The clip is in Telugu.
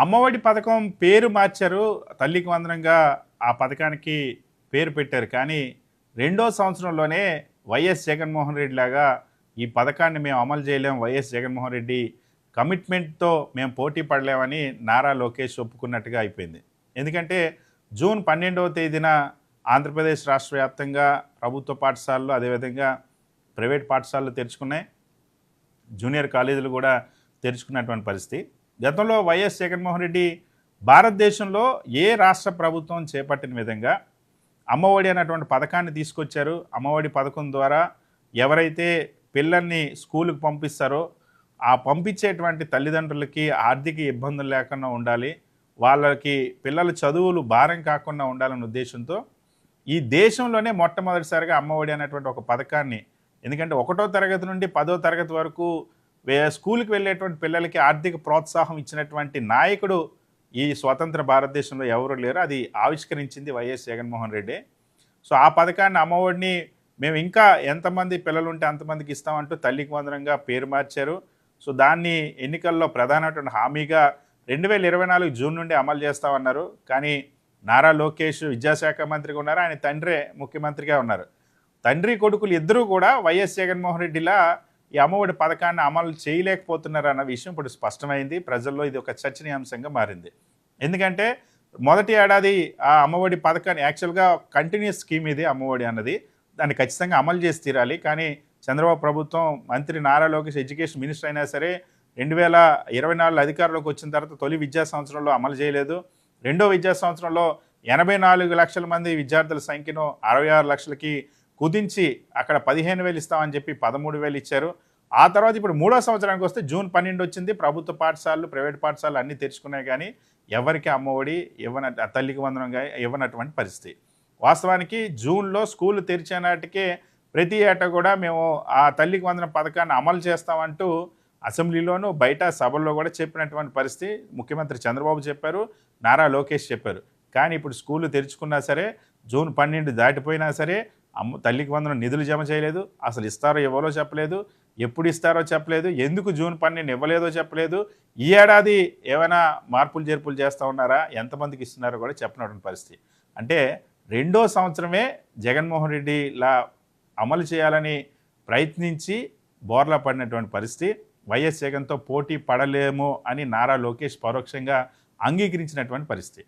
అమ్మఒడి పథకం పేరు మార్చారు. తల్లికి వందనంగా ఆ పథకానికి పేరు పెట్టారు. కానీ రెండో సంవత్సరంలోనే వైఎస్ జగన్మోహన్ రెడ్డి లాగా ఈ పథకాన్ని మేము అమలు చేయలేం. వైఎస్ జగన్మోహన్ రెడ్డి కమిట్మెంట్‌తో మేము పోటీ పడలేమని నారా లోకేష్ ఒప్పుకున్నట్టుగా అయిపోయింది. ఎందుకంటే జూన్ 12వ తేదీన ఆంధ్రప్రదేశ్ రాష్ట్ర వ్యాప్తంగా ప్రభుత్వ పాఠశాలలు, అదేవిధంగా ప్రైవేట్ పాఠశాలలు తెరుచుకున్నాయి. జూనియర్ కాలేజీలు కూడా తెరుచుకున్నటువంటి పరిస్థితి. గతంలో వైఎస్ జగన్మోహన్ రెడ్డి భారతదేశంలో ఏ రాష్ట్ర ప్రభుత్వం చేపట్టిన విధంగా అమ్మఒడి అనేటువంటి పథకాన్ని తీసుకొచ్చారు. అమ్మఒడి పథకం ద్వారా ఎవరైతే పిల్లల్ని స్కూలుకు పంపిస్తారో ఆ పంపించేటువంటి తల్లిదండ్రులకి ఆర్థిక ఇబ్బందులు లేకుండా ఉండాలి, వాళ్ళకి పిల్లల చదువులు భారం కాకుండా ఉండాలనే ఉద్దేశంతో ఈ దేశంలోనే మొట్టమొదటిసారిగా అమ్మఒడి అనేటువంటి ఒక పథకాన్ని, ఎందుకంటే 1వ తరగతి నుండి 10వ తరగతి వరకు స్కూల్కి వెళ్ళేటువంటి పిల్లలకి ఆర్థిక ప్రోత్సాహం ఇచ్చినటువంటి నాయకుడు ఈ స్వతంత్ర భారతదేశంలో ఎవరు లేరు. అది ఆవిష్కరించింది వైఎస్ జగన్మోహన్ రెడ్డి. సో ఆ పథకాన్ని, అమ్మఒడిని మేము ఇంకా ఎంతమంది పిల్లలు ఉంటే అంతమందికి ఇస్తామంటూ తల్లికి వందనంగా పేరు మార్చారు. సో దాన్ని ఎన్నికల్లో ప్రధానమైన హామీగా 2024 జూన్ నుండి అమలు చేస్తామన్నారు. కానీ నారా లోకేష్ విద్యాశాఖ మంత్రిగా ఉన్నారు, ఆయన తండ్రే ముఖ్యమంత్రిగా ఉన్నారు. తండ్రి కొడుకులు ఇద్దరూ కూడా వైఎస్ జగన్మోహన్ రెడ్డిలా ఈ అమ్మఒడి పథకాన్ని అమలు చేయలేకపోతున్నారు అన్న విషయం ఇప్పుడు స్పష్టమైంది. ప్రజల్లో ఇది ఒక చర్చనీయాంశంగా మారింది. ఎందుకంటే మొదటి ఏడాది ఆ అమ్మఒడి పథకాన్ని, యాక్చువల్గా కంటిన్యూస్ స్కీమ్ ఇది అమ్మఒడి అన్నది, దాన్ని ఖచ్చితంగా అమలు చేసి తీరాలి. కానీ చంద్రబాబు ప్రభుత్వం, మంత్రి నారా లోకేష్ ఎడ్యుకేషన్ మినిస్టర్ అయినా సరే 2024 అధికారంలోకి వచ్చిన తర్వాత తొలి విద్యా సంవత్సరంలో అమలు చేయలేదు. రెండో విద్యా సంవత్సరంలో 84 లక్షల మంది విద్యార్థుల సంఖ్యను 66 లక్షలకి కుదించి అక్కడ 15,000 ఇస్తామని చెప్పి 13,000 ఇచ్చారు. ఆ తర్వాత ఇప్పుడు మూడో సంవత్సరానికి వస్తే జూన్ 12 వచ్చింది. ప్రభుత్వ పాఠశాలలు, ప్రైవేట్ పాఠశాలలు అన్నీ తెరుచుకున్నాయి. కానీ ఎవరికి అమ్మఒడి తల్లికి వందనంగా ఇవ్వనటువంటి పరిస్థితి. వాస్తవానికి జూన్లో స్కూళ్ళు తెరిచే నాటికే ప్రతి ఏటా కూడా మేము ఆ తల్లికి వందనం పథకాన్ని అమలు చేస్తామంటూ అసెంబ్లీలోనూ బయట సభల్లో కూడా చెప్పినటువంటి పరిస్థితి ముఖ్యమంత్రి చంద్రబాబు చెప్పారు, నారా లోకేష్ చెప్పారు. కానీ ఇప్పుడు స్కూళ్ళు తెరుచుకున్నా సరే, జూన్ 12 దాటిపోయినా సరే తల్లికి వందనం నిధులు జమ చేయలేదు. అసలు ఇస్తారో ఇవ్వాలో చెప్పలేదు, ఎప్పుడు ఇస్తారో చెప్పలేదు, ఎందుకు జూన్ 12 ఇవ్వలేదో చెప్పలేదు. ఈ ఏడాది ఏమైనా మార్పులు చేర్పులు చేస్తూ ఉన్నారా, ఎంతమందికి ఇస్తున్నారో కూడా చెప్పినటువంటి పరిస్థితి. అంటే రెండో సంవత్సరమే జగన్మోహన్ రెడ్డిలా అమలు చేయాలని ప్రయత్నించి బోర్లా పడినటువంటి పరిస్థితి. వైఎస్ జగన్తో పోటీ పడలేమో అని నారా లోకేష్ పరోక్షంగా అంగీకరించినటువంటి పరిస్థితి.